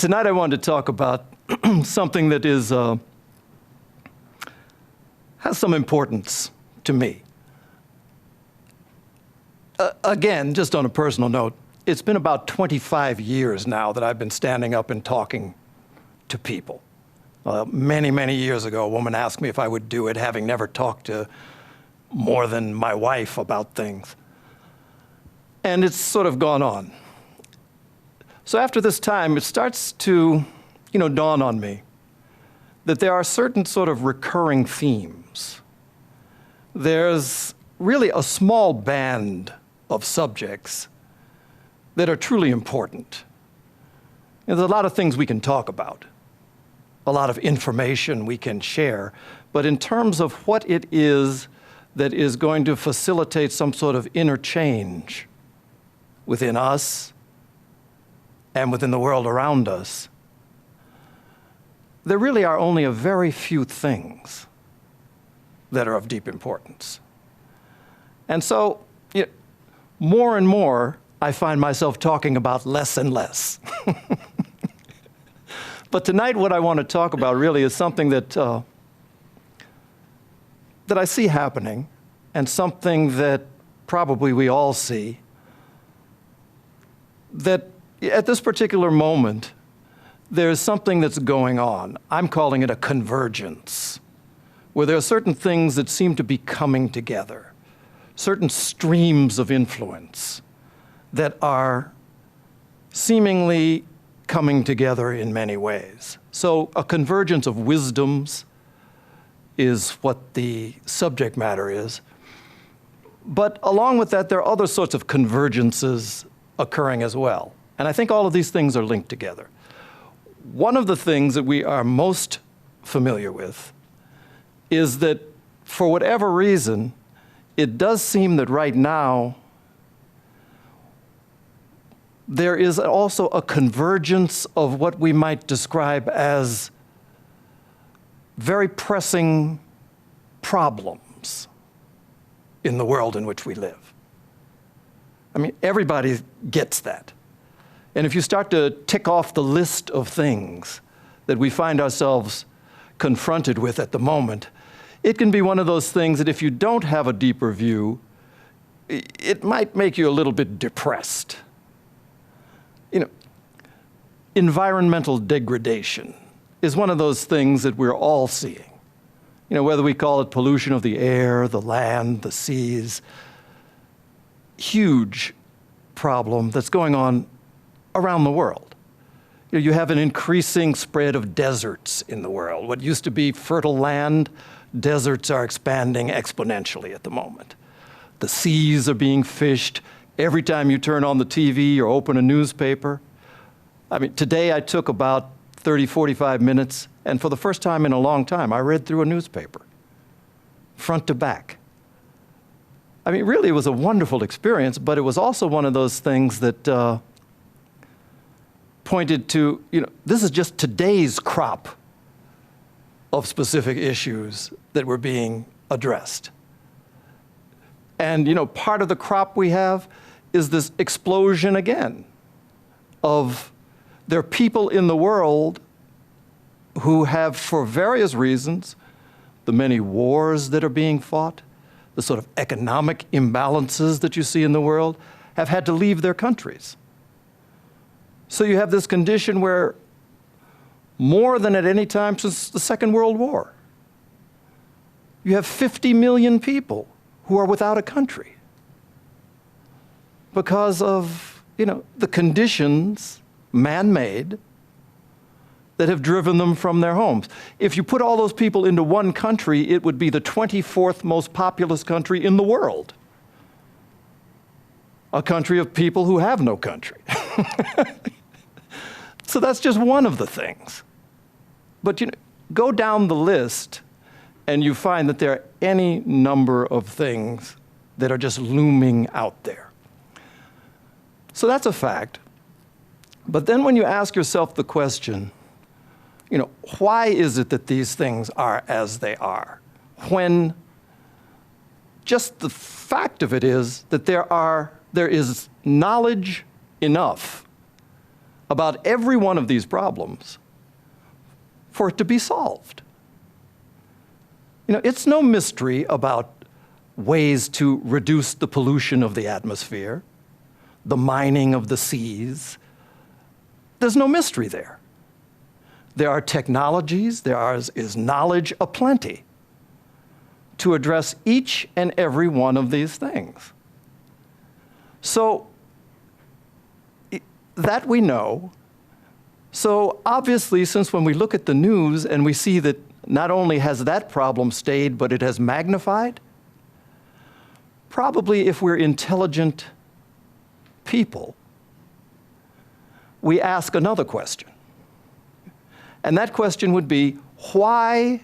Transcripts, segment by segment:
Tonight I wanted to talk about something that is has some importance to me. Again, just on a personal note, it's been about 25 years now that I've been standing up and talking to people. Many, many years ago, a woman asked me if I would do it, having never talked to more than my wife about things. And it's sort of gone on. So after this time, it starts to, dawn on me that there are certain sort of recurring themes. There's really a small band of subjects that are truly important. There's a lot of things we can talk about, a lot of information we can share, but in terms of what it is that is going to facilitate some sort of interchange within us and within the world around us, there really are only a very few things that are of deep importance. And so, more and more, I find myself talking about less and less. But tonight, what I want to talk about really is something that I see happening, and something that probably we all see, that at this particular moment, there's something that's going on. I'm calling it a convergence, where there are certain things that seem to be coming together, certain streams of influence that are seemingly coming together in many ways. So a convergence of wisdoms is what the subject matter is. But along with that, there are other sorts of convergences occurring as well. And I think all of these things are linked together. One of the things that we are most familiar with is that, for whatever reason, it does seem that right now there is also a convergence of what we might describe as very pressing problems in the world in which we live. I mean, everybody gets that. And if you start to tick off the list of things that we find ourselves confronted with at the moment, it can be one of those things that if you don't have a deeper view, it might make you a little bit depressed. Environmental degradation is one of those things that we're all seeing. Whether we call it pollution of the air, the land, the seas, huge problem that's going on around the world. You have an increasing spread of deserts in the world. What used to be fertile land, deserts are expanding exponentially at the moment. The seas are being fished. Every time you turn on the TV or open a newspaper. I mean, today I took about 30, 45 minutes, and for the first time in a long time, I read through a newspaper, front to back. I mean, really, it was a wonderful experience, but it was also one of those things that pointed to, this is just today's crop of specific issues that were being addressed. And, part of the crop we have is this explosion again of there are people in the world who have, for various reasons, the many wars that are being fought, the sort of economic imbalances that you see in the world, have had to leave their countries. So you have this condition where, more than at any time since the Second World War, you have 50 million people who are without a country because of, the conditions, man-made, that have driven them from their homes. If you put all those people into one country, it would be the 24th most populous country in the world. A country of people who have no country. So that's just one of the things. But go down the list and you find that there are any number of things that are just looming out there. So that's a fact. But then when you ask yourself the question, why is it that these things are as they are? When just the fact of it is that there is knowledge enough about every one of these problems for it to be solved. You know, it's no mystery about ways to reduce the pollution of the atmosphere, the mining of the seas. There's no mystery there. There are technologies, is knowledge aplenty to address each and every one of these things. So that we know. So obviously, since when we look at the news and we see that not only has that problem stayed, but it has magnified, probably if we're intelligent people, we ask another question. And that question would be, why,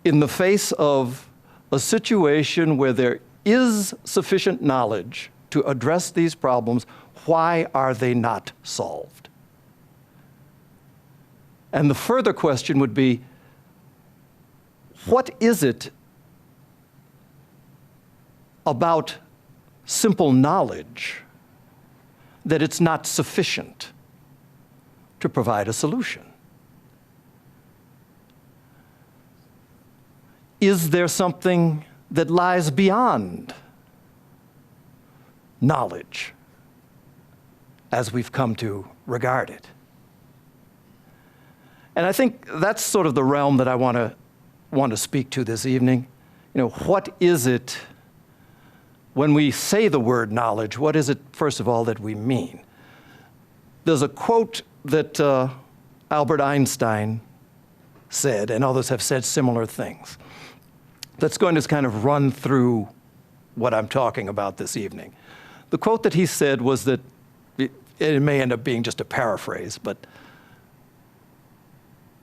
in the face of a situation where there is sufficient knowledge to address these problems, why are they not solved? And the further question would be, what is it about simple knowledge that it's not sufficient to provide a solution? Is there something that lies beyond knowledge as we've come to regard it? And I think that's sort of the realm that I want to speak to this evening. You know, what is it, when we say the word knowledge, what is it, first of all, that we mean? There's a quote that Albert Einstein said, and others have said similar things, that's going to kind of run through what I'm talking about this evening. The quote that he said was that, it may end up being just a paraphrase, but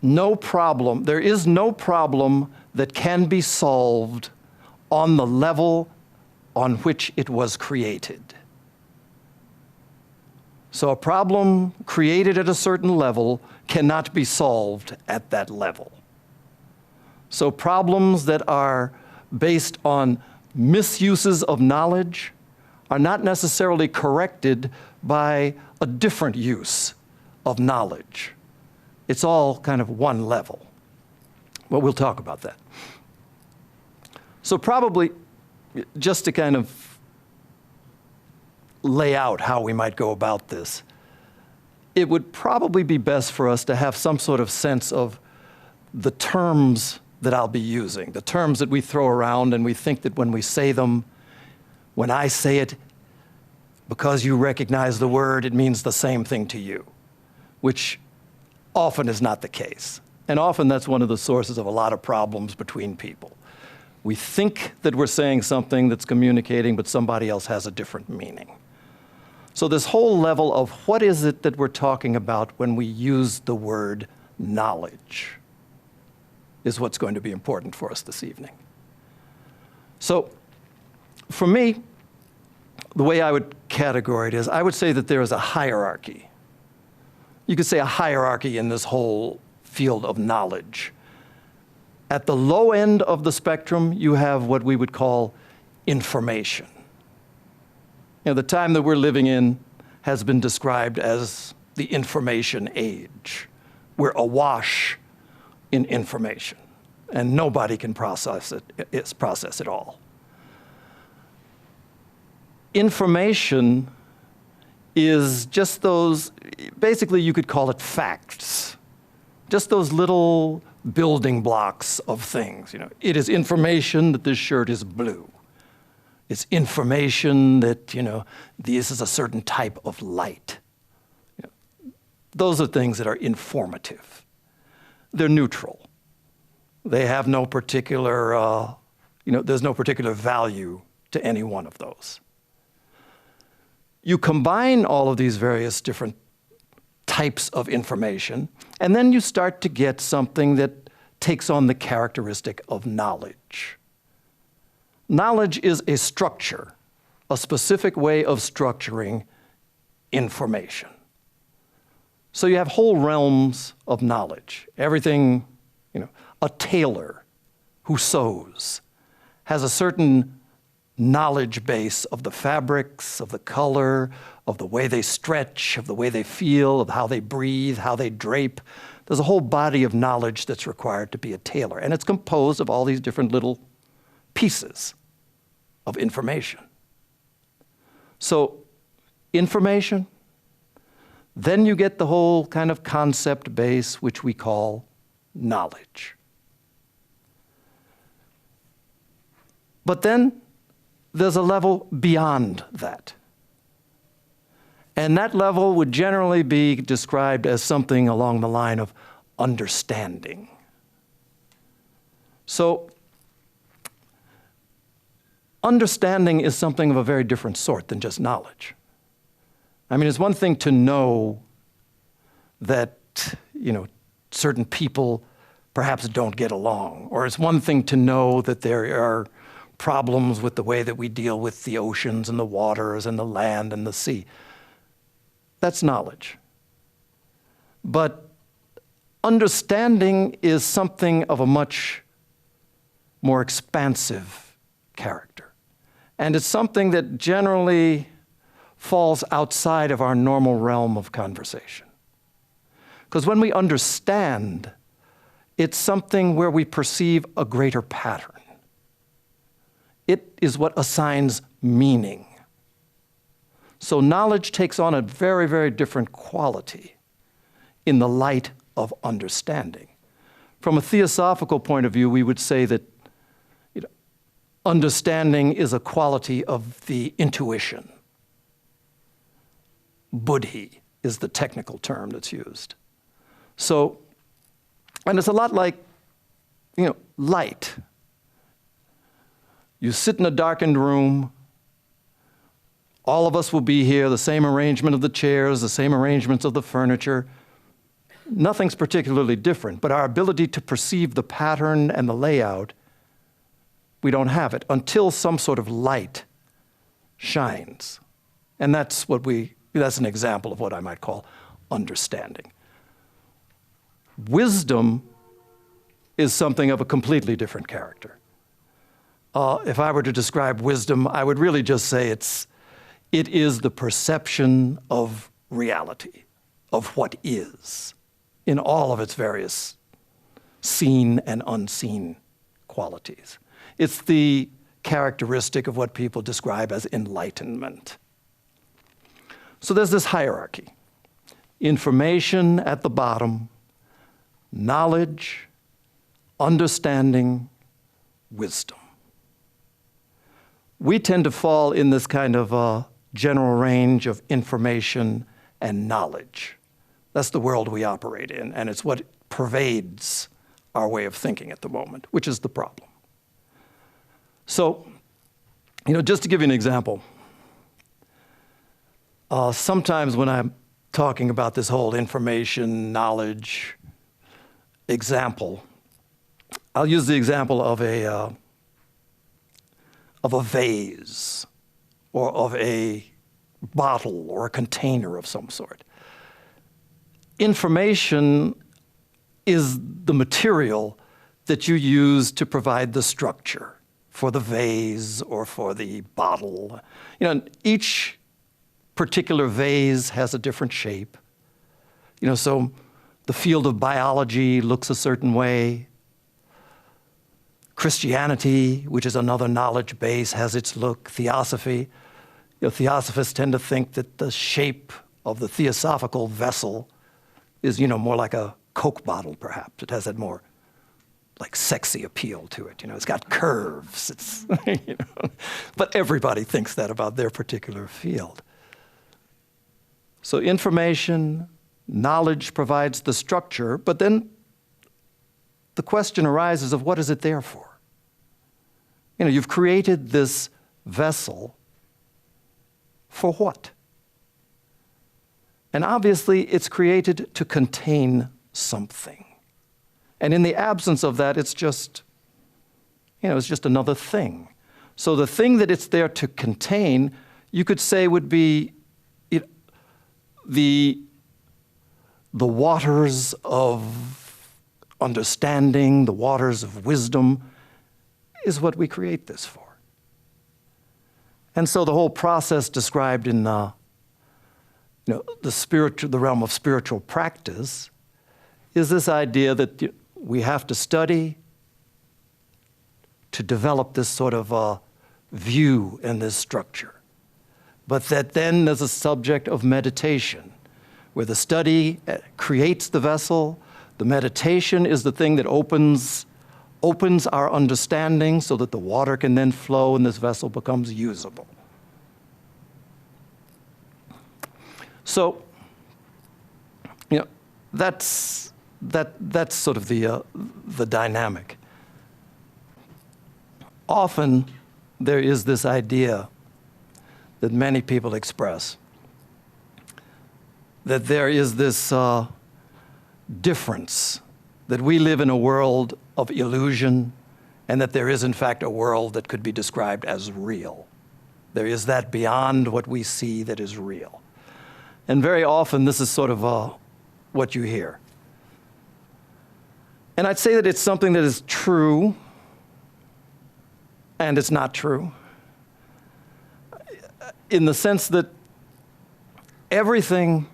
there is no problem that can be solved on the level on which it was created. So a problem created at a certain level cannot be solved at that level. So problems that are based on misuses of knowledge are not necessarily corrected by a different use of knowledge. It's all kind of one level. Well, we'll talk about that. So probably, just to kind of lay out how we might go about this, it would probably be best for us to have some sort of sense of the terms that I'll be using, the terms that we throw around, and we think that when we say them, when I say it, because you recognize the word, it means the same thing to you, which often is not the case. And often that's one of the sources of a lot of problems between people. We think that we're saying something that's communicating, but somebody else has a different meaning. So this whole level of what is it that we're talking about when we use the word knowledge is what's going to be important for us this evening. So for me, the way I would categorize it is, I would say that there is a hierarchy. You could say a hierarchy in this whole field of knowledge. At the low end of the spectrum, you have what we would call information. You know, the time that we're living in has been described as the information age. We're awash in information, and nobody can process it all. Information is just those, basically you could call it facts, just those little building blocks of things. You know, it is information that this shirt is blue. It's information that, you know, this is a certain type of light. You know, those are things that are informative. They're neutral. They have no particular, there's no particular value to any one of those. You combine all of these various different types of information, and then you start to get something that takes on the characteristic of knowledge. Knowledge is a structure, a specific way of structuring information. So you have whole realms of knowledge. Everything, a tailor who sews has a certain knowledge base of the fabrics, of the color, of the way they stretch, of the way they feel, of how they breathe, how they drape. There's a whole body of knowledge that's required to be a tailor. And it's composed of all these different little pieces of information. So, information, then you get the whole kind of concept base, which we call knowledge. But then there's a level beyond that. And that level would generally be described as something along the line of understanding. So, understanding is something of a very different sort than just knowledge. I mean, it's one thing to know that, certain people perhaps don't get along, or it's one thing to know that there are problems with the way that we deal with the oceans and the waters and the land and the sea. That's knowledge. But understanding is something of a much more expansive character. And it's something that generally falls outside of our normal realm of conversation. Because when we understand, it's something where we perceive a greater pattern. It is what assigns meaning. So knowledge takes on a very, very different quality in the light of understanding. From a theosophical point of view, we would say that understanding is a quality of the intuition. Buddhi is the technical term that's used. So, and it's a lot like, light. You sit in a darkened room. All of us will be here, the same arrangement of the chairs, the same arrangements of the furniture. Nothing's particularly different, but our ability to perceive the pattern and the layout, we don't have it until some sort of light shines. And that's an example of what I might call understanding. Wisdom is something of a completely different character. If I were to describe wisdom, I would really just say it is the perception of reality, of what is, in all of its various seen and unseen qualities. It's the characteristic of what people describe as enlightenment. So there's this hierarchy. Information at the bottom, knowledge, understanding, wisdom. We tend to fall in this kind of general range of information and knowledge. That's the world we operate in, and it's what pervades our way of thinking at the moment, which is the problem. So, just to give you an example, sometimes when I'm talking about this whole information, knowledge example, I'll use the example of a vase or of a bottle or a container of some sort. Information is the material that you use to provide the structure for the vase or for the bottle. Each particular vase has a different shape. So the field of biology looks a certain way. Christianity, which is another knowledge base, has its look. Theosophy. Theosophists tend to think that the shape of the theosophical vessel is, more like a Coke bottle, perhaps. It has that more sexy appeal to it. It's got curves. It's, But everybody thinks that about their particular field. So information, knowledge provides the structure, but then the question arises of what is it there for? You've created this vessel for what? And obviously it's created to contain something. And in the absence of that, it's just another thing. So the thing that it's there to contain, you could say would be the waters of understanding, the waters of wisdom, is what we create this for. And so the whole process described in the realm of spiritual practice is this idea that we have to study to develop this sort of view and this structure. But that then there's a subject of meditation, where the study creates the vessel, the meditation is the thing that opens our understanding so that the water can then flow and this vessel becomes usable. So, that's sort of the dynamic. Often there is this idea that many people express, that there is this difference, that we live in a world of illusion, and that there is in fact a world that could be described as real. There is that beyond what we see that is real. And very often this is sort of what you hear. And I'd say that it's something that is true, and it's not true, in the sense that everything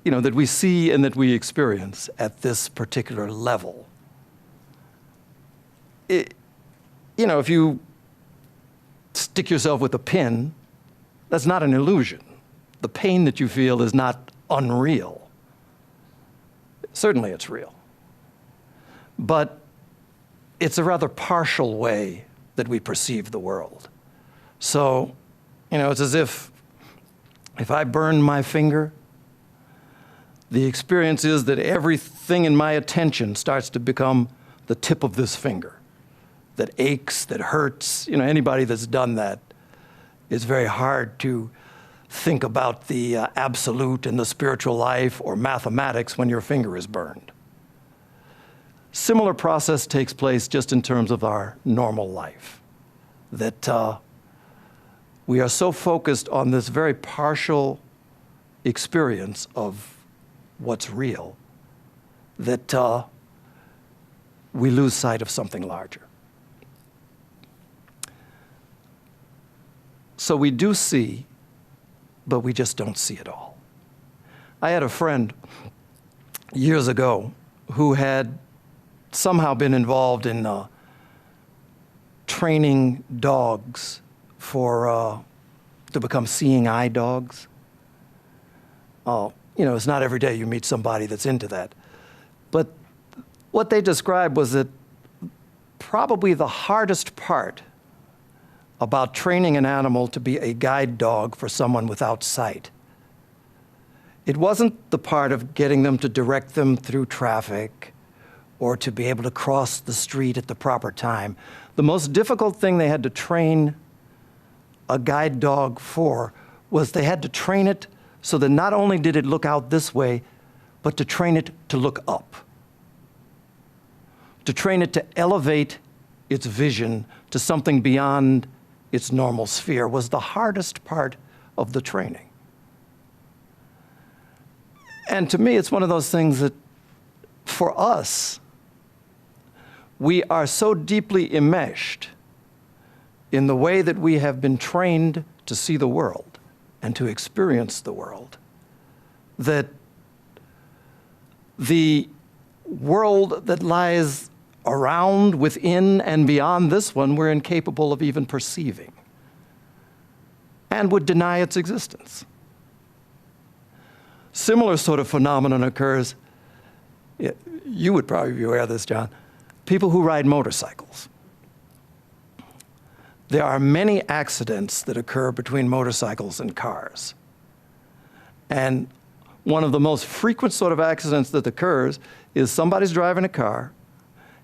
that we see and that we experience at this particular level, if you stick yourself with a pin, that's not an illusion. The pain that you feel is not unreal. Certainly it's real. But it's a rather partial way that we perceive the world. So, it's as if I burn my finger, the experience is that everything in my attention starts to become the tip of this finger, that aches, that hurts. Anybody that's done that, it's very hard to think about the absolute in the spiritual life or mathematics when your finger is burned. Similar process takes place just in terms of our normal life, that we are so focused on this very partial experience of what's real that we lose sight of something larger. So we do see, but we just don't see it all. I had a friend years ago who had somehow been involved in training dogs to become seeing eye dogs. It's not every day you meet somebody that's into that. But what they described was that probably the hardest part about training an animal to be a guide dog for someone without sight, it wasn't the part of getting them to direct them through traffic or to be able to cross the street at the proper time. The most difficult thing they had to train a guide dog for was they had to train it so that not only did it look out this way, but to train it to look up. To train it to elevate its vision to something beyond its normal sphere was the hardest part of the training. And to me, it's one of those things that, for us, we are so deeply enmeshed in the way that we have been trained to see the world and to experience the world, that the world that lies around, within, and beyond this one, we're incapable of even perceiving and would deny its existence. Similar sort of phenomenon occurs, you would probably be aware of this, John, people who ride motorcycles. There are many accidents that occur between motorcycles and cars. And one of the most frequent sort of accidents that occurs is somebody's driving a car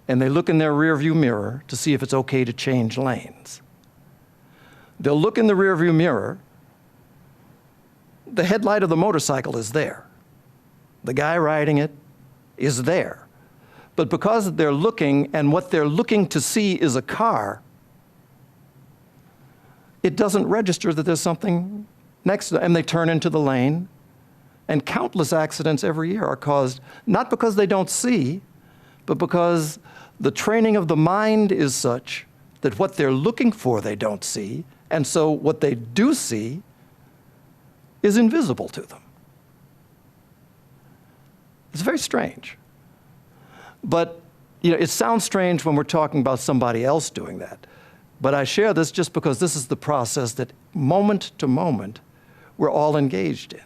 and they look in their rearview mirror to see if it's okay to change lanes. They'll look in the rearview mirror, the headlight of the motorcycle is there. The guy riding it is there. But because they're looking and what they're looking to see is a car, it doesn't register that there's something next to them, and they turn into the lane. And countless accidents every year are caused, not because they don't see, but because the training of the mind is such that what they're looking for they don't see, And so what they do see is invisible to them. It's very strange. But it sounds strange when we're talking about somebody else doing that. But I share this just because this is the process that moment to moment we're all engaged in.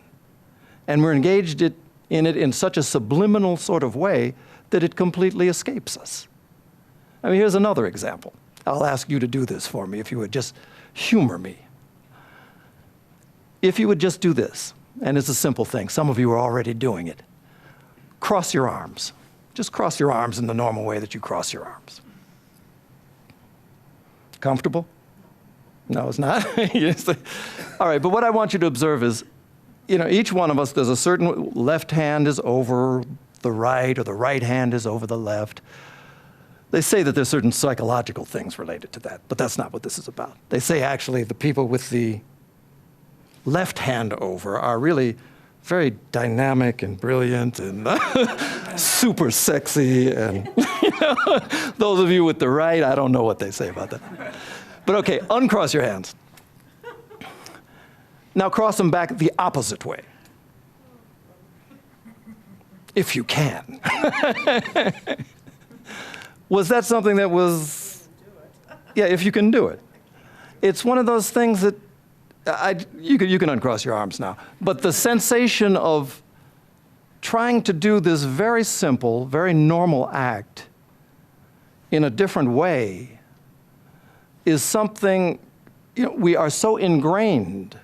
And we're engaged in it in such a subliminal sort of way that it completely escapes us. I mean, here's another example. I'll ask you to do this for me if you would just humor me. If you would just do this, and it's a simple thing, some of you are already doing it. Cross your arms. Just cross your arms in the normal way that you cross your arms. Comfortable? No, it's not. All right, but what I want you to observe is, each one of us, there's a certain left hand is over the right, or the right hand is over the left. They say that there's certain psychological things related to that, but that's not what this is about. They say actually the people with the left hand over are really very dynamic and brilliant and super sexy. And those of you with the right, I don't know what they say about that. But okay, uncross your hands. Now cross them back the opposite way, if you can. Was that something that was, yeah, if you can do it. It's one of those things that, you can uncross your arms now, but the sensation of trying to do this very simple, very normal act in a different way is something, we are so ingrained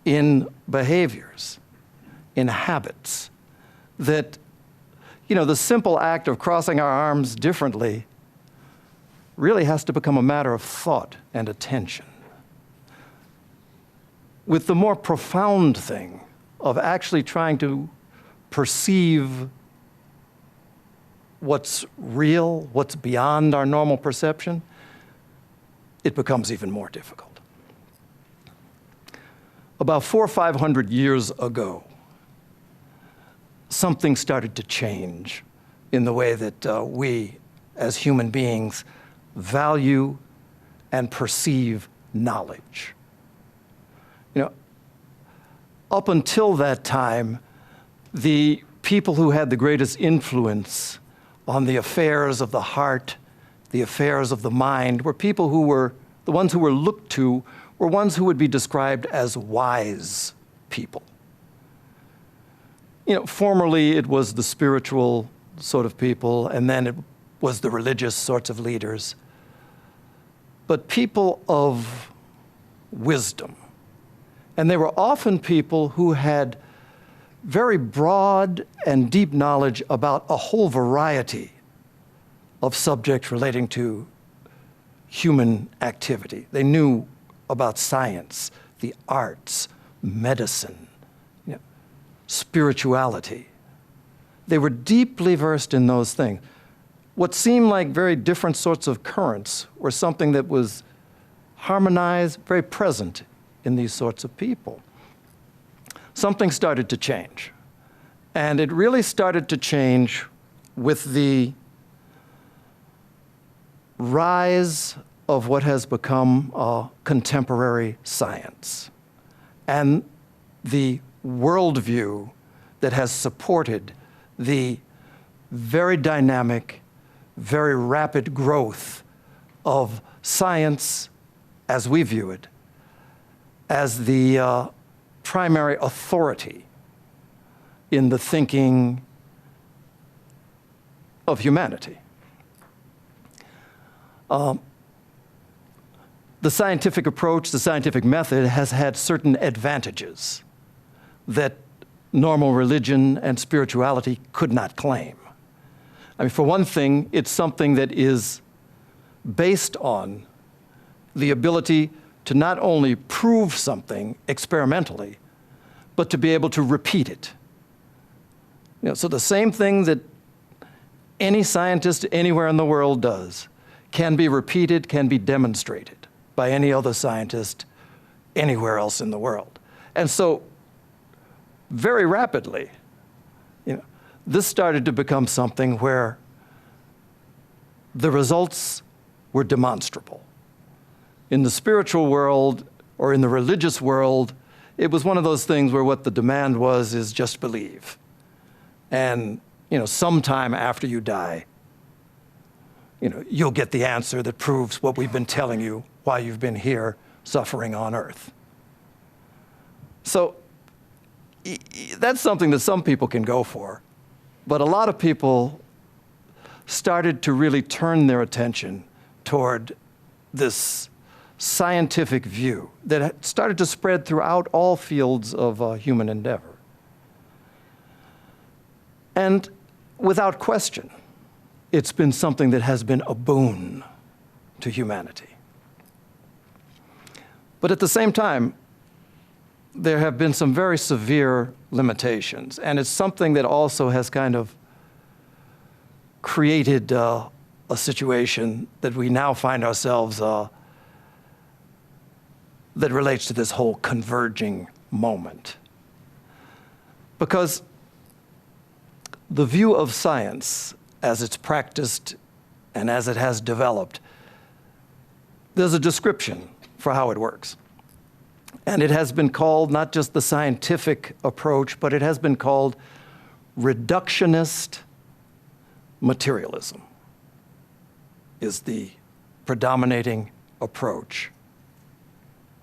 in behaviors, in habits, that the simple act of crossing our arms differently really has to become a matter of thought and attention. With the more profound thing of actually trying to perceive what's real, what's beyond our normal perception, it becomes even more difficult. About 400 or 500 years ago, something started to change in the way that we, as human beings, value and perceive knowledge. Up until that time, the people who had the greatest influence on the affairs of the heart, the affairs of the mind, were people who were, the ones who were looked to, were ones who would be described as wise people. Formerly it was the spiritual sort of people, and then it was the religious sorts of leaders. But people of wisdom. And they were often people who had very broad and deep knowledge about a whole variety of subjects relating to human activity. They knew about science, the arts, medicine, spirituality. They were deeply versed in those things. What seemed like very different sorts of currents were something that was harmonized, very present in these sorts of people. Something started to change. And it really started to change with the rise of what has become contemporary science and the worldview that has supported the very dynamic, very rapid growth of science as we view it, as the primary authority in the thinking of humanity. The scientific approach, the scientific method has had certain advantages that normal religion and spirituality could not claim. I mean, for one thing, it's something that is based on the ability to not only prove something experimentally, but to be able to repeat it. So the same thing that any scientist anywhere in the world does can be repeated, can be demonstrated by any other scientist anywhere else in the world. And so very rapidly, this started to become something where the results were demonstrable. In the spiritual world or in the religious world, it was one of those things where what the demand was is just believe. And, sometime after you die, you'll get the answer that proves what we've been telling you while you've been here suffering on earth. So that's something that some people can go for. But a lot of people started to really turn their attention toward this scientific view that had started to spread throughout all fields of human endeavor. And without question, it's been something that has been a boon to humanity. But at the same time, there have been some very severe limitations, and it's something that also has kind of created a situation that we now find ourselves that relates to this whole converging moment. Because the view of science, as it's practiced and as it has developed, there's a description for how it works. And it has been called not just the scientific approach, but it has been called reductionist materialism is the predominating approach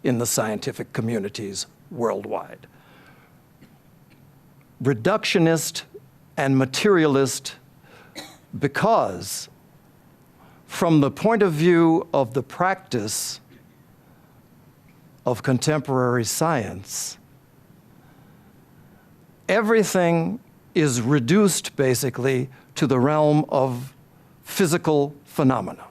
in the scientific communities worldwide. Reductionist and materialist because from the point of view of the practice of contemporary science, everything is reduced basically to the realm of physical phenomena.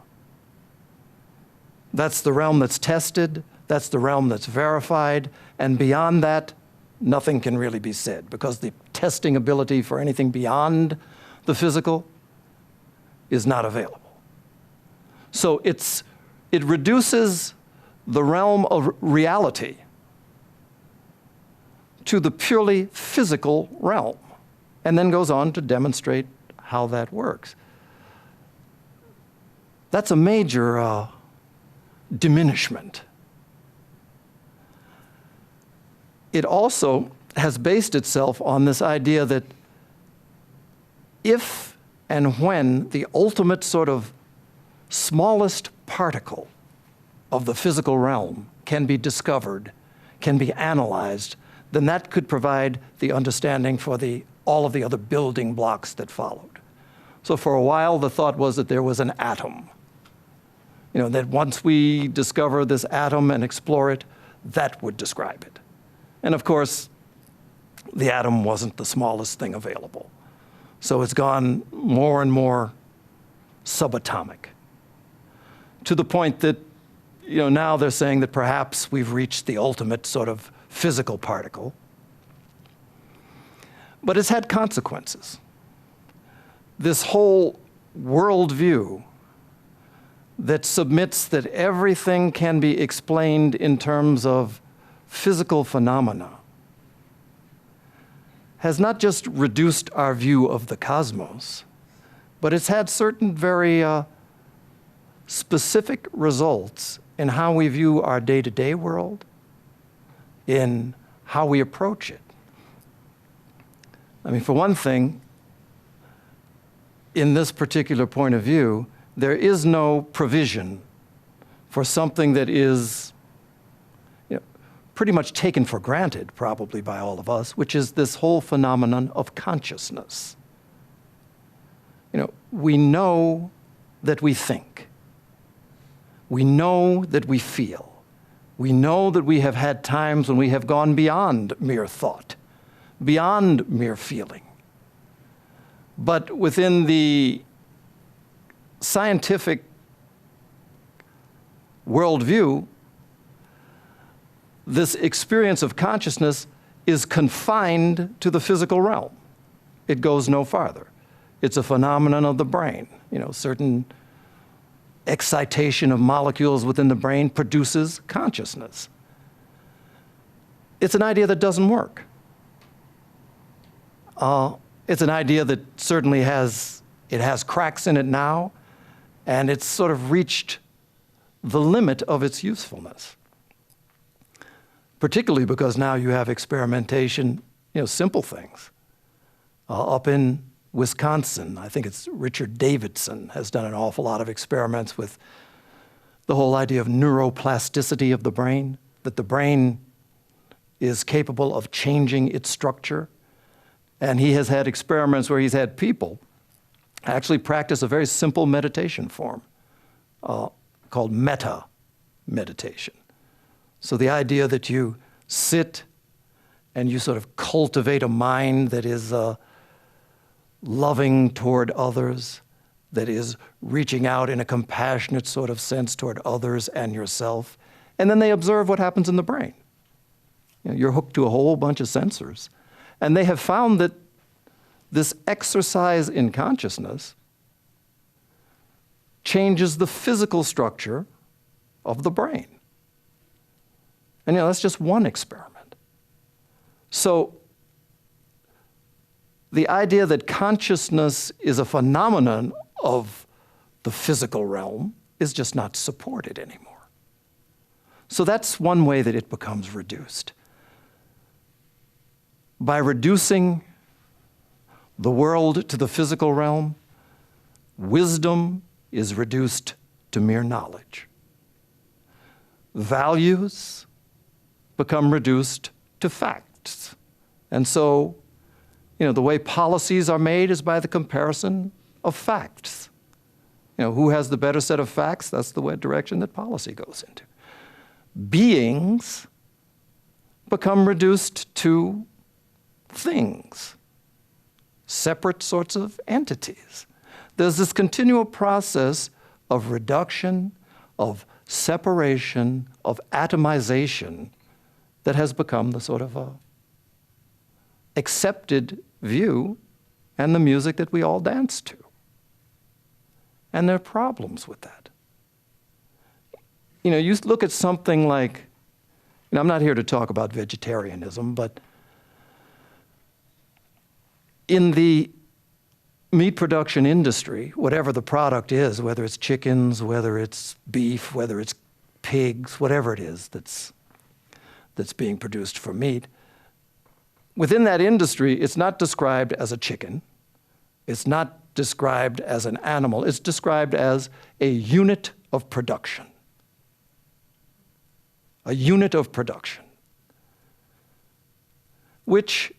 That's the realm that's tested, that's the realm that's verified, and beyond that, nothing can really be said because the testing ability for anything beyond the physical is not available. So it reduces the realm of reality to the purely physical realm, and then goes on to demonstrate how that works. That's a major diminishment. It also has based itself on this idea that if and when the ultimate sort of smallest particle of the physical realm can be discovered, can be analyzed, then that could provide the understanding for all of the other building blocks that followed. So for a while, the thought was that there was an atom. That once we discover this atom and explore it, that would describe it. And of course, the atom wasn't the smallest thing available. So it's gone more and more subatomic, to the point that now they're saying that perhaps we've reached the ultimate sort of physical particle. But it's had consequences. This whole worldview that submits that everything can be explained in terms of physical phenomena has not just reduced our view of the cosmos, but it's had certain very specific results in how we view our day-to-day world, in how we approach it. For one thing, in this particular point of view, there is no provision for something that is pretty much taken for granted, probably by all of us, which is this whole phenomenon of consciousness. We know that we think. We know that we feel. We know that we have had times when we have gone beyond mere thought, beyond mere feeling. But within the scientific worldview, this experience of consciousness is confined to the physical realm. It goes no farther. It's a phenomenon of the brain. Certain excitation of molecules within the brain produces consciousness. It's an idea that doesn't work. It's an idea that certainly has cracks in it now, and it's sort of reached the limit of its usefulness. Particularly because now you have experimentation, simple things. Up in Wisconsin, I think it's Richard Davidson has done an awful lot of experiments with the whole idea of neuroplasticity of the brain, that the brain is capable of changing its structure. And he has had experiments where he's had people actually practice a very simple meditation form called metta meditation. So the idea that you sit and you sort of cultivate a mind that is loving toward others, that is reaching out in a compassionate sort of sense toward others and yourself, and then they observe what happens in the brain. You're hooked to a whole bunch of sensors, and they have found that this exercise in consciousness changes the physical structure of the brain. And that's just one experiment. So the idea that consciousness is a phenomenon of the physical realm is just not supported anymore. So that's one way that it becomes reduced. By reducing the world to the physical realm, wisdom is reduced to mere knowledge. Values become reduced to facts. And so, the way policies are made is by the comparison of facts. Who has the better set of facts? That's the direction that policy goes into. Beings become reduced to things, separate sorts of entities. There's this continual process of reduction, of separation, of atomization that has become the sort of accepted view and the music that we all dance to. And there are problems with that. You look at something like, I'm not here to talk about vegetarianism, but in the meat production industry, whatever the product is, whether it's chickens, whether it's beef, whether it's pigs, whatever it is that's being produced for meat, within that industry, it's not described as a chicken. It's not described as an animal. It's described as a unit of production. A unit of production. Which,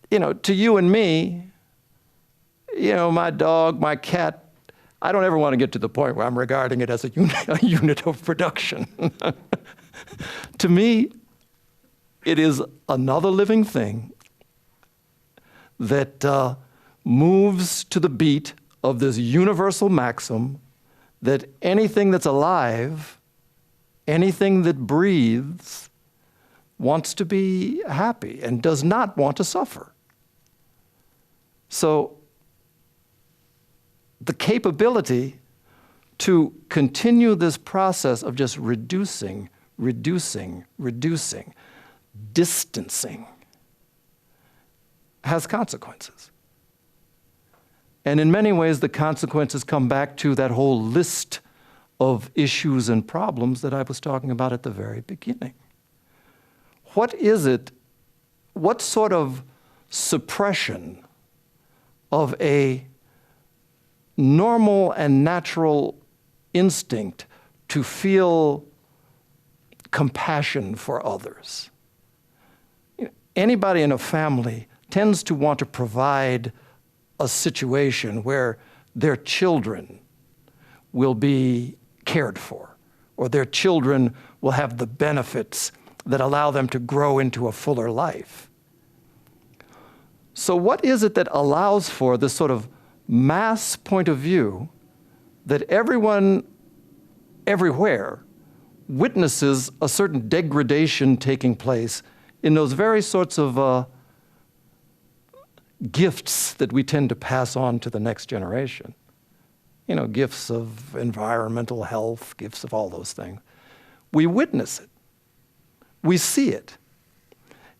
to you and me, my dog, my cat, I don't ever want to get to the point where I'm regarding it as a unit of production. To me, it is another living thing that moves to the beat of this universal maxim that anything that's alive, anything that breathes, wants to be happy and does not want to suffer. So the capability to continue this process of just reducing, distancing, has consequences. And in many ways, the consequences come back to that whole list of issues and problems that I was talking about at the very beginning. What is it, what sort of suppression of a normal and natural instinct to feel compassion for others? Anybody in a family tends to want to provide a situation where their children will be cared for, or their children will have the benefits that allow them to grow into a fuller life. So what is it that allows for this sort of mass point of view that everyone, everywhere, witnesses a certain degradation taking place in those very sorts of gifts that we tend to pass on to the next generation? Gifts of environmental health, gifts of all those things. We witness it. We see it.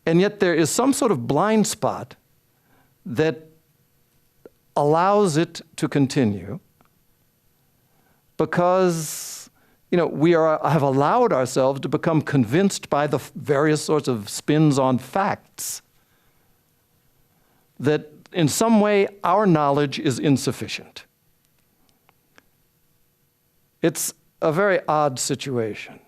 And yet there is some sort of blind spot that allows it to continue because, we have allowed ourselves to become convinced by the various sorts of spins on facts that in some way our knowledge is insufficient. It's a very odd situation.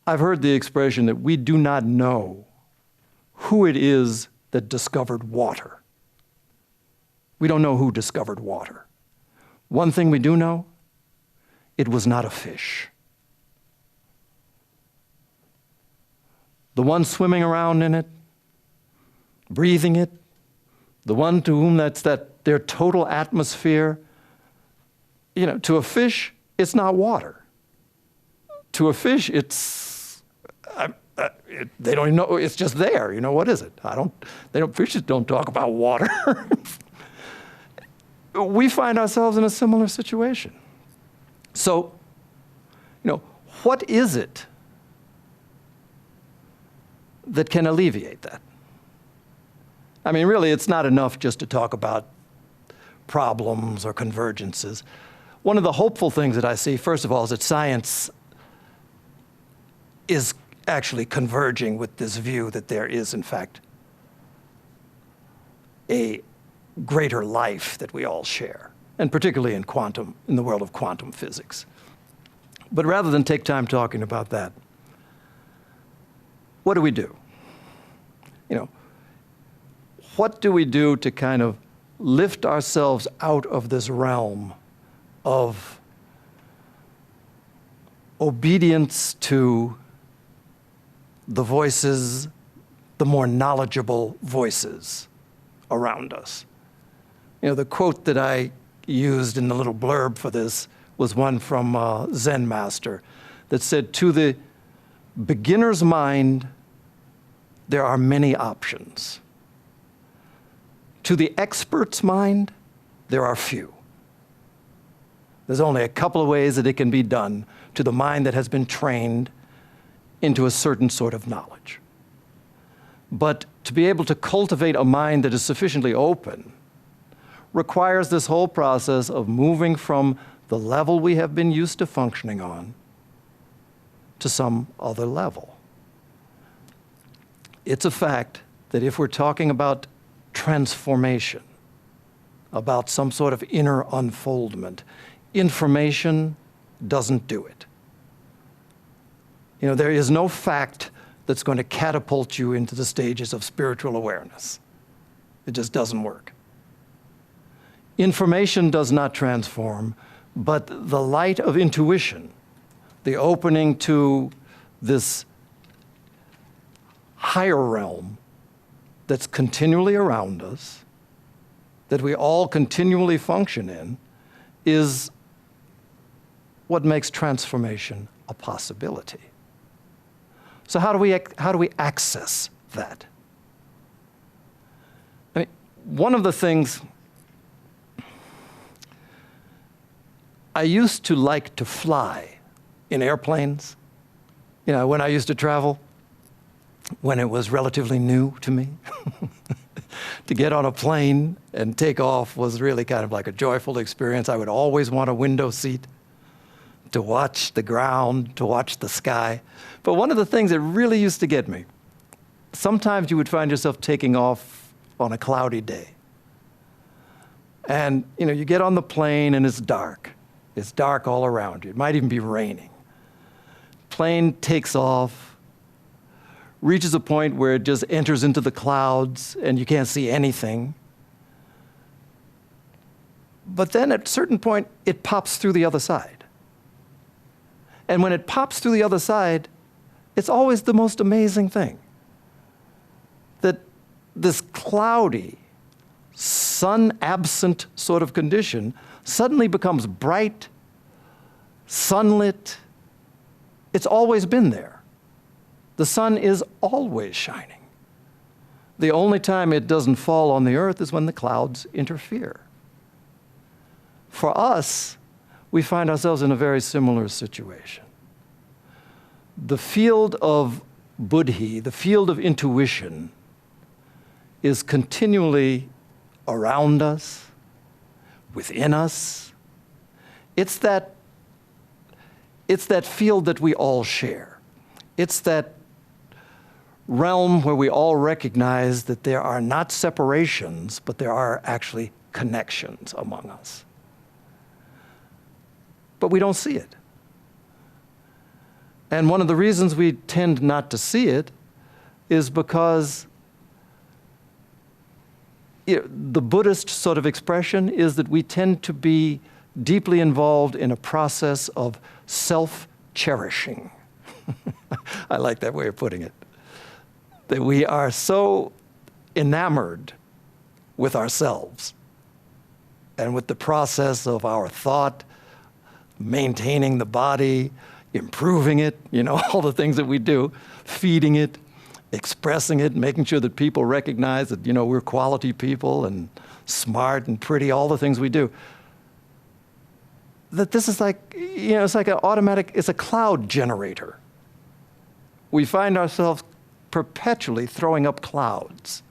I've heard the expression that we do not know who it is that discovered water. We don't know who discovered water. One thing we do know, it was not a fish. The one swimming around in it, breathing it, the one to whom that's their total atmosphere, to a fish, it's not water. To a fish, they don't even know, it's just there. What is it? Fishes don't talk about water. We find ourselves in a similar situation. So, what is it that can alleviate that? I mean, really, it's not enough just to talk about problems or convergences. One of the hopeful things that I see, first of all, is that science is actually converging with this view that there is, in fact, a greater life that we all share, and particularly in the world of quantum physics. But rather than take time talking about that, what do we do? What do we do to kind of lift ourselves out of this realm of obedience to the voices, the more knowledgeable voices around us? The quote that I used in the little blurb for this was one from a Zen master that said, "To the beginner's mind, there are many options. To the expert's mind, there are few." There's only a couple of ways that it can be done to the mind that has been trained into a certain sort of knowledge. But to be able to cultivate a mind that is sufficiently open requires this whole process of moving from the level we have been used to functioning on to some other level. It's a fact that if we're talking about transformation, about some sort of inner unfoldment, information doesn't do it. There is no fact that's going to catapult you into the stages of spiritual awareness. It just doesn't work. Information does not transform, but the light of intuition, the opening to this higher realm that's continually around us, that we all continually function in, is what makes transformation a possibility. So how do we access that? I mean, one of the things I used to like to fly in airplanes, when I used to travel, when it was relatively new to me. To get on a plane and take off was really kind of like a joyful experience. I would always want a window seat to watch the ground, to watch the sky. But one of the things that really used to get me, sometimes you would find yourself taking off on a cloudy day. And you get on the plane and it's dark. It's dark all around you. It might even be raining. Plane takes off, reaches a point where it just enters into the clouds and you can't see anything. But then at a certain point, it pops through the other side. And when it pops through the other side, it's always the most amazing thing. That this cloudy, sun-absent sort of condition suddenly becomes bright, sunlit. It's always been there. The sun is always shining. The only time it doesn't fall on the earth is when the clouds interfere. For us, we find ourselves in a very similar situation. The field of buddhi, the field of intuition, is continually around us, within us. It's that It's that field that we all share. It's that realm where we all recognize that there are not separations, but there are actually connections among us. But we don't see it. And one of the reasons we tend not to see it is because the Buddhist sort of expression is that we tend to be deeply involved in a process of self-cherishing. I like that way of putting it. That we are so enamored with ourselves and with the process of our thought, maintaining the body, improving it, all the things that we do, feeding it, expressing it, making sure that people recognize that, we're quality people and smart and pretty, all the things we do. That this is like, it's like it's a cloud generator. We find ourselves perpetually throwing up clouds,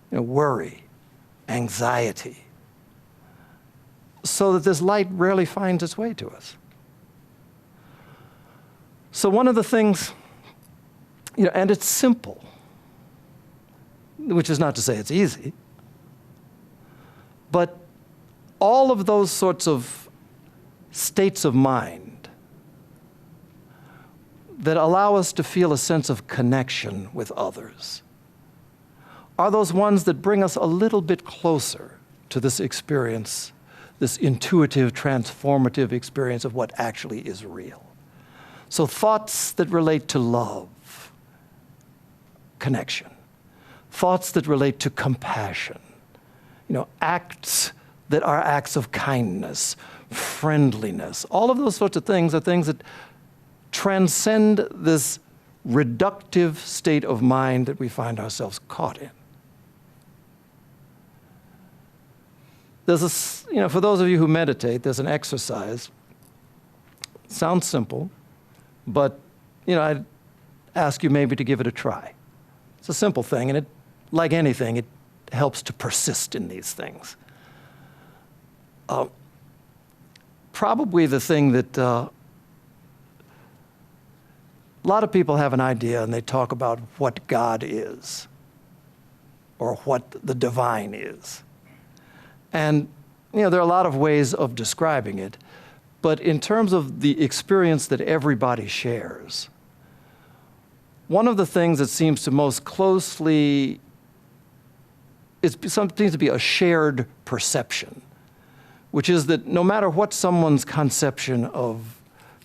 worry, anxiety, so that this light rarely finds its way to us. So one of the things, and it's simple, which is not to say it's easy, but all of those sorts of states of mind that allow us to feel a sense of connection with others are those ones that bring us a little bit closer to this experience, this intuitive, transformative experience of what actually is real. So thoughts that relate to love, connection. Thoughts that relate to compassion. Acts that are acts of kindness, friendliness. All of those sorts of things are things that transcend this reductive state of mind that we find ourselves caught in. There's for those of you who meditate, there's an exercise. It sounds simple, but I'd ask you maybe to give it a try. It's a simple thing, and like anything, it helps to persist in these things. Probably the thing that a lot of people have an idea, and they talk about what God is, or what the divine is. And there are a lot of ways of describing it, but in terms of the experience that everybody shares, one of the things that seems to most closely, seems to be a shared perception, which is that no matter what someone's conception of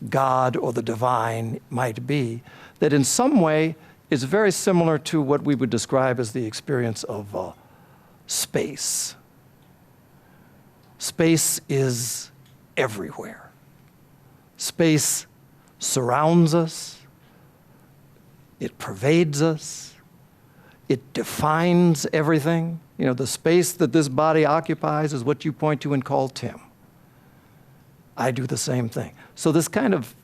God or the divine might be, that in some way it's very similar to what we would describe as the experience of space. Space is everywhere. Space surrounds us. It pervades us. It defines everything. The space that this body occupies is what you point to and call Tim. I do the same thing. So this kind of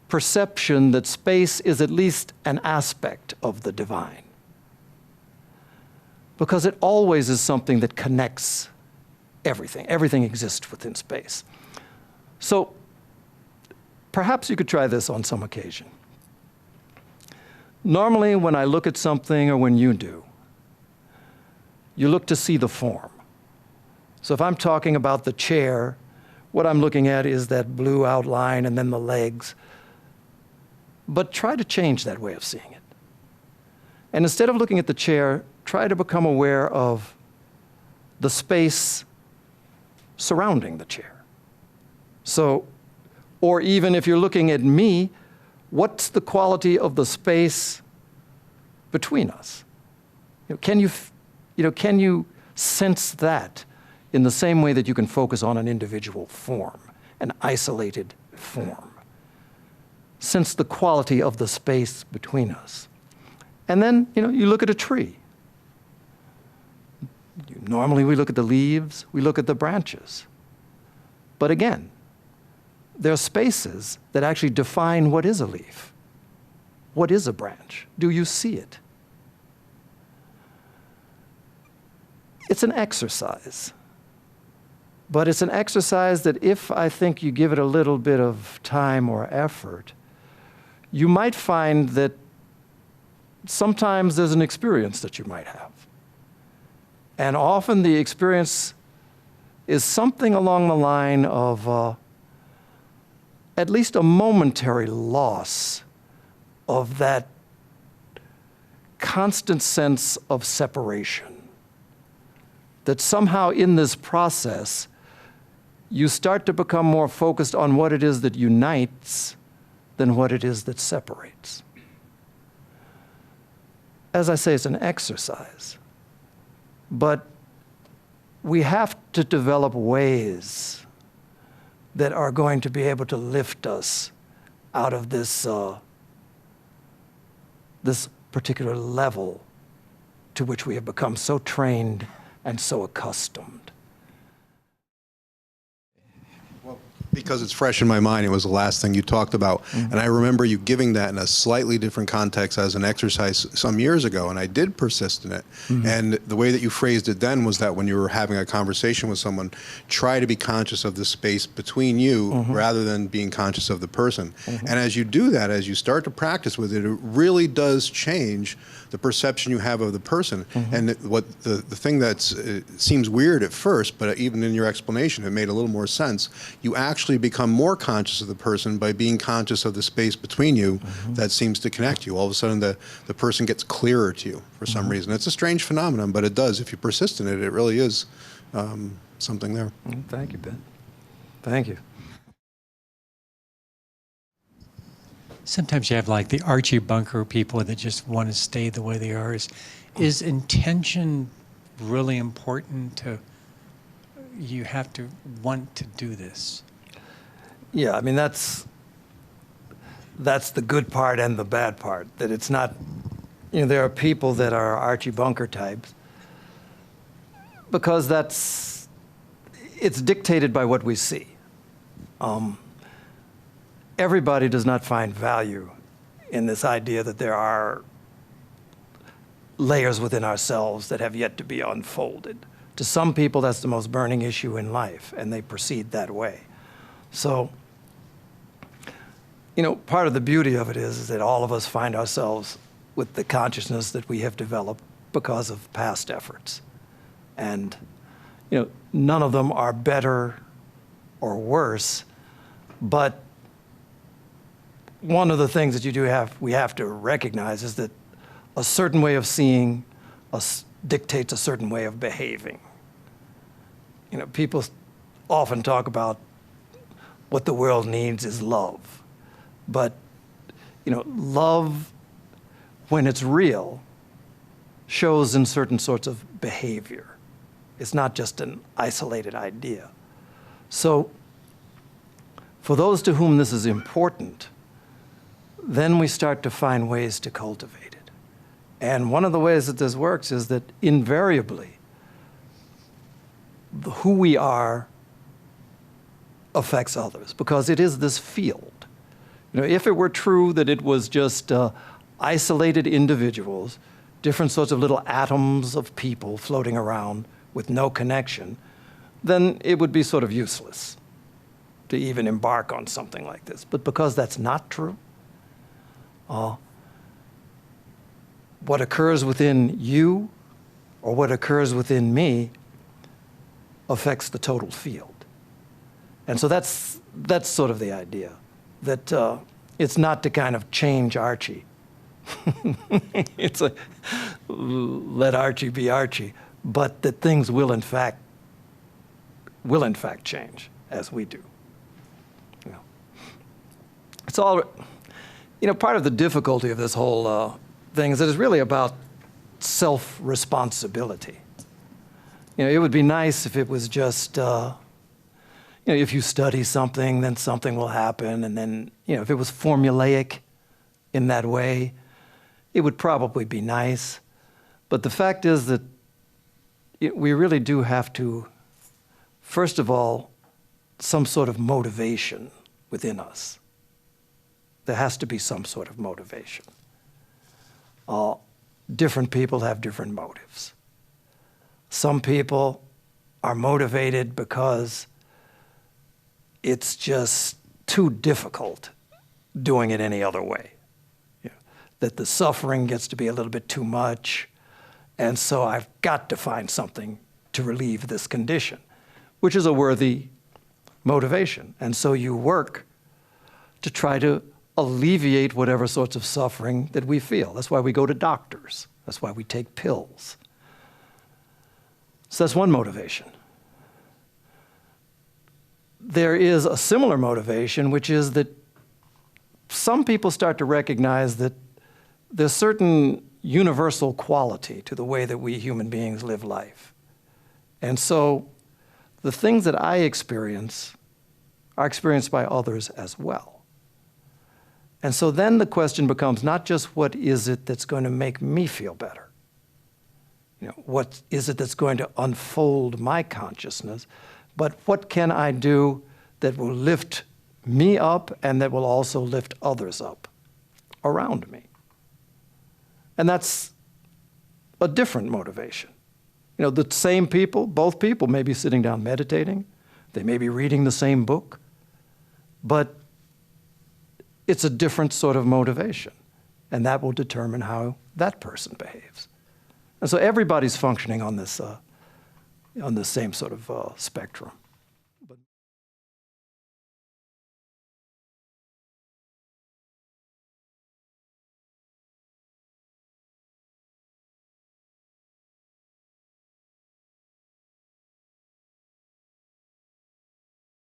perception that space is at least an aspect of the divine, because it always is something that connects everything. Everything exists within space. So perhaps you could try this on some occasion. Normally, when I look at something, or when you do, you look to see the form. So if I'm talking about the chair, what I'm looking at is that blue outline and then the legs. But try to change that way of seeing it. And instead of looking at the chair, try to become aware of the space surrounding the chair. So, or even if you're looking at me, what's the quality of the space between us? Can you sense that in the same way that you can focus on an individual form, an isolated form? Sense the quality of the space between us. And then, you look at a tree. Normally we look at the leaves, we look at the branches. But again, there are spaces that actually define what is a leaf. What is a branch? Do you see it? It's an exercise. But it's an exercise that if I think you give it a little bit of time or effort, you might find that sometimes there's an experience that you might have. And often the experience is something along the line of at least a momentary loss of that constant sense of separation. That somehow in this process, you start to become more focused on what it is that unites than what it is that separates. As I say, it's an exercise. But we have to develop ways that are going to be able to lift us out of this, this particular level to which we have become so trained and so accustomed. Because it's fresh in my mind, it was the last thing you talked about. Mm-hmm. And I remember you giving that in a slightly different context as an exercise some years ago, and I did persist in it. Mm-hmm. And the way that you phrased it then was that when you were having a conversation with someone, try to be conscious of the space between you mm-hmm. rather than being conscious of the person. Mm-hmm. And as you do that, as you start to practice with it, it really does change the perception you have of the person. Mm-hmm. And what the thing that seems weird at first, but even in your explanation, it made a little more sense. You actually become more conscious of the person by being conscious of the space between you mm-hmm. that seems to connect you. All of a sudden, the person gets clearer to you for some mm-hmm. reason. It's a strange phenomenon, but it does. If you persist in it, it really is something there. Thank you, Ben. Thank you. Sometimes you have like the Archie Bunker people that just want to stay the way they are. Is intention really important to, you have to want to do this? Yeah, I mean, that's the good part and the bad part, that it's not, you know, there are people that are Archie Bunker types because it's dictated by what we see. Everybody does not find value in this idea that there are layers within ourselves that have yet to be unfolded. To some people, that's the most burning issue in life, and they proceed that way. So, you know, part of the beauty of it is that all of us find ourselves with the consciousness that we have developed because of past efforts. And, you know, none of them are better or worse, but one of the things that we have to recognize is that a certain way of seeing dictates a certain way of behaving. You know, people often talk about what the world needs is love. But, you know, love, when it's real, shows in certain sorts of behavior. It's not just an isolated idea. So, for those to whom this is important, then we start to find ways to cultivate it. And one of the ways that this works is that invariably, who we are affects others, because it is this field. You know, if it were true that it was just isolated individuals, different sorts of little atoms of people floating around with no connection, then it would be sort of useless to even embark on something like this. But because that's not true, what occurs within you or what occurs within me affects the total field. And so that's sort of the idea, that it's not to kind of change Archie. It's like, let Archie be Archie, but that things will in fact change as we do. You know. It's all, you know, part of the difficulty of this whole thing is that it's really about self-responsibility. You know, it would be nice if it was just, you know, if you study something, then something will happen, and then, you know, if it was formulaic in that way, it would probably be nice. But the fact is that we really do have to, first of all, some sort of motivation within us. There has to be some sort of motivation. Different people have different motives. Some people are motivated because it's just too difficult doing it any other way. You know, that the suffering gets to be a little bit too much, and so I've got to find something to relieve this condition, which is a worthy motivation. And so you work to try to alleviate whatever sorts of suffering that we feel. That's why we go to doctors. That's why we take pills. So that's one motivation. There is a similar motivation, which is that some people start to recognize that there's certain universal quality to the way that we human beings live life. And so the things that I experience are experienced by others as well. And so then the question becomes not just what is it that's going to make me feel better? You know, what is it that's going to unfold my consciousness? But what can I do that will lift me up and that will also lift others up around me? And that's a different motivation. You know, the same people, both people may be sitting down meditating, they may be reading the same book, but it's a different sort of motivation, and that will determine how that person behaves. And so everybody's functioning on this same sort of spectrum.